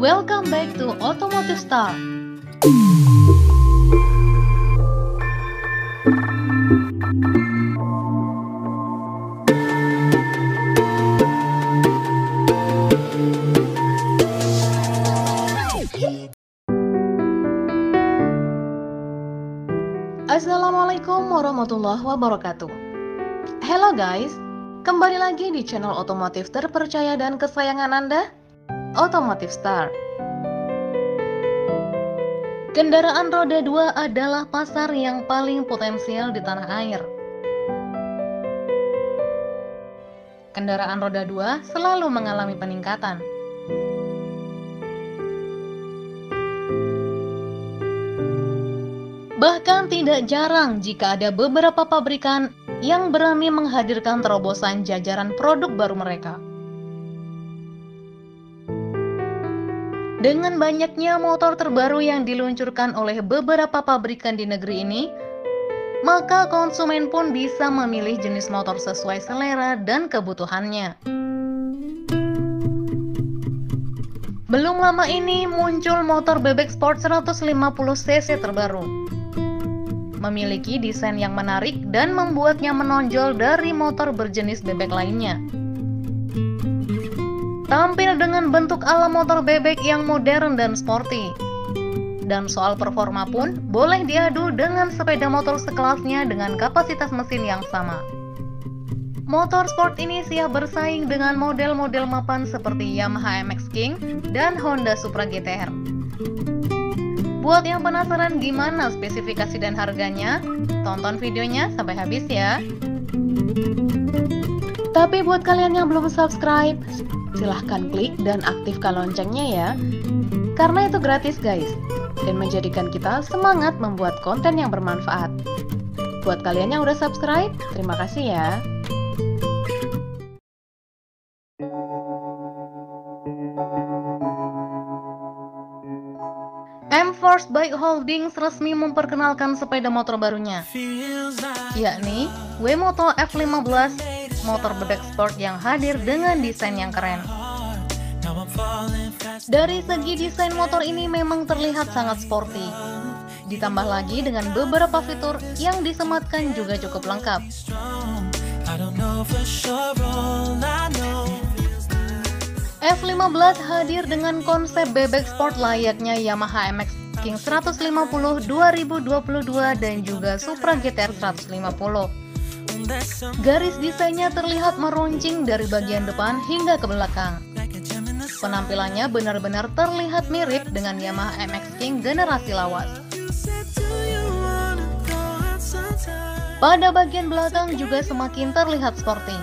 Welcome back to Automotive Star. Assalamualaikum warahmatullahi wabarakatuh. Hello guys, kembali lagi di channel otomotif terpercaya dan kesayangan Anda, Automotive Star. Kendaraan roda 2 adalah pasar yang paling potensial di tanah air. Kendaraan roda 2 selalu mengalami peningkatan. Bahkan tidak jarang jika ada beberapa pabrikan yang berani menghadirkan terobosan jajaran produk baru mereka. Dengan banyaknya motor terbaru yang diluncurkan oleh beberapa pabrikan di negeri ini, maka konsumen pun bisa memilih jenis motor sesuai selera dan kebutuhannya. Belum lama ini muncul motor bebek sport 150cc terbaru. Memiliki desain yang menarik dan membuatnya menonjol dari motor berjenis bebek lainnya. Tampil dengan bentuk ala motor bebek yang modern dan sporty. Dan soal performa pun boleh diadu dengan sepeda motor sekelasnya dengan kapasitas mesin yang sama. Motor sport ini siap bersaing dengan model-model mapan seperti Yamaha MX King dan Honda Supra GT-R. Buat yang penasaran gimana spesifikasi dan harganya, tonton videonya sampai habis ya. Tapi buat kalian yang belum subscribe, silahkan klik dan aktifkan loncengnya ya. Karena itu gratis guys, dan menjadikan kita semangat membuat konten yang bermanfaat. Buat kalian yang udah subscribe, terima kasih ya. M-Force Bike Holdings resmi memperkenalkan sepeda motor barunya, yakni WeMoto F15, motor bebek sport yang hadir dengan desain yang keren. Dari segi desain motor ini memang terlihat sangat sporty, ditambah lagi dengan beberapa fitur yang disematkan juga cukup lengkap. F15 hadir dengan konsep bebek sport layaknya Yamaha MX King 150 2022 dan juga Supra GT-R 150. Garis desainnya terlihat meruncing dari bagian depan hingga ke belakang. Penampilannya benar-benar terlihat mirip dengan Yamaha MX King generasi lawas. Pada bagian belakang juga semakin terlihat sporty,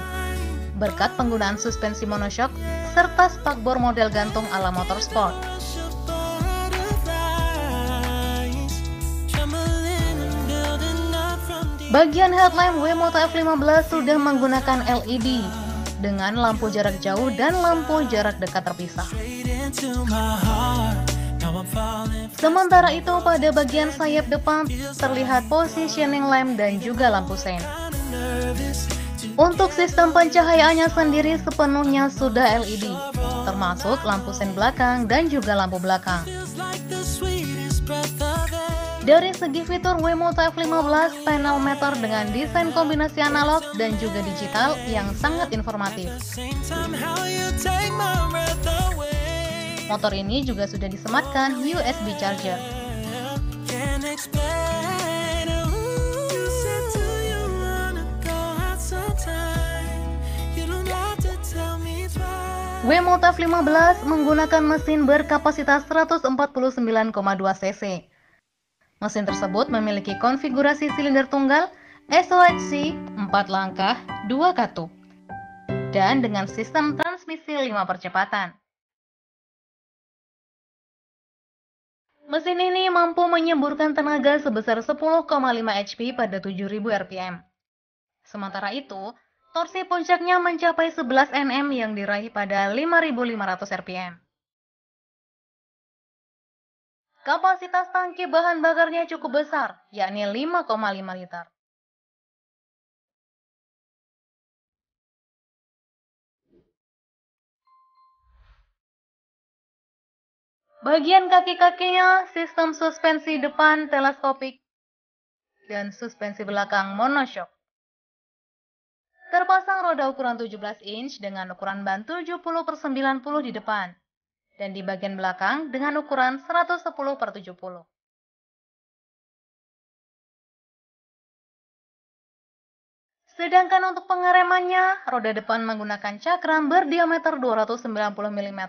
berkat penggunaan suspensi monoshock serta spakbor model gantung ala motorsport. Bagian headlamp WeMoto F15 sudah menggunakan LED dengan lampu jarak jauh dan lampu jarak dekat terpisah. Sementara itu pada bagian sayap depan terlihat positioning lamp dan juga lampu sen. Untuk sistem pencahayaannya sendiri sepenuhnya sudah LED, termasuk lampu sen belakang dan juga lampu belakang. Dari segi fitur WeMoto F15, panel meter dengan desain kombinasi analog dan juga digital yang sangat informatif. Motor ini juga sudah disematkan USB charger. WeMoto F15 menggunakan mesin berkapasitas 149,2 cc. Mesin tersebut memiliki konfigurasi silinder tunggal, SOHC 4 langkah, 2 katup, dan dengan sistem transmisi 5 percepatan. Mesin ini mampu menyemburkan tenaga sebesar 10,5 HP pada 7.000 rpm. Sementara itu, torsi puncaknya mencapai 11 Nm yang diraih pada 5.500 rpm. Kapasitas tangki bahan bakarnya cukup besar, yakni 5,5 liter. Bagian kaki-kakinya sistem suspensi depan teleskopik dan suspensi belakang monoshock. Terpasang roda ukuran 17 inch dengan ukuran ban 70/90 di depan dan di bagian belakang dengan ukuran 110/70. Sedangkan untuk pengeremannya, roda depan menggunakan cakram berdiameter 290 mm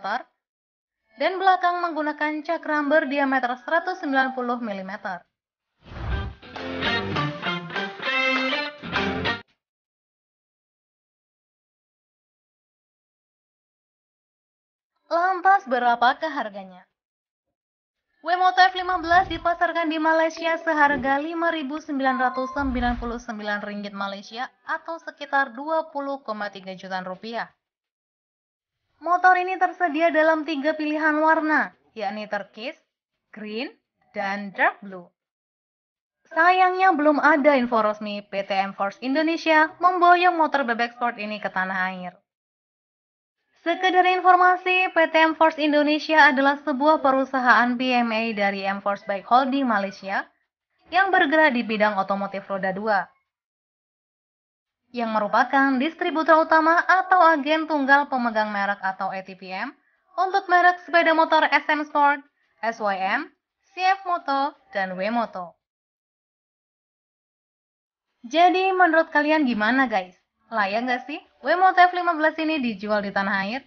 dan belakang menggunakan cakram berdiameter 190 mm. Lantas berapakah harganya? Wemoto F15 dipasarkan di Malaysia seharga Rp5.999 Malaysia atau sekitar 20,3 jutaan rupiah. Motor ini tersedia dalam 3 pilihan warna, yakni turquoise, green, dan dark blue. Sayangnya belum ada info resmi PT M-Force Indonesia memboyong motor bebek sport ini ke tanah air. Sekedar informasi, PT M-Force Indonesia adalah sebuah perusahaan PMA dari M-Force Bike Holding Malaysia yang bergerak di bidang otomotif roda 2, yang merupakan distributor utama atau agen tunggal pemegang merek atau ATPM untuk merek sepeda motor SM Sport, SYM, CF Moto, dan W-Moto. Jadi menurut kalian gimana guys? Layak nggak sih W-Moto F15 ini dijual di tanah air?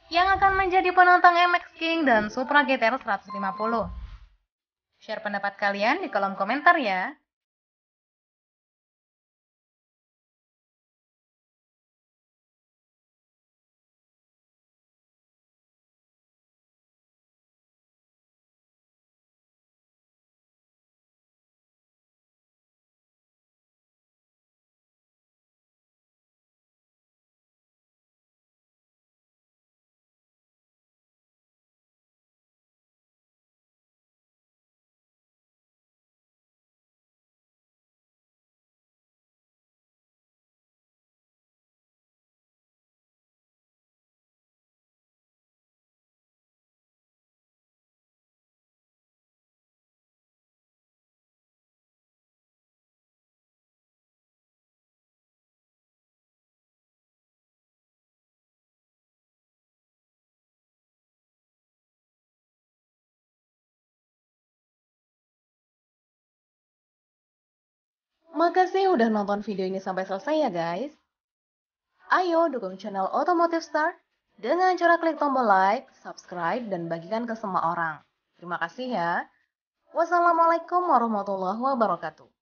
Yang akan menjadi penantang MX King dan Supra GTR 150. Share pendapat kalian di kolom komentar ya. Makasih udah nonton video ini sampai selesai ya guys. Ayo dukung channel Automotive Star dengan cara klik tombol like, subscribe, dan bagikan ke semua orang. Terima kasih ya. Wassalamualaikum warahmatullahi wabarakatuh.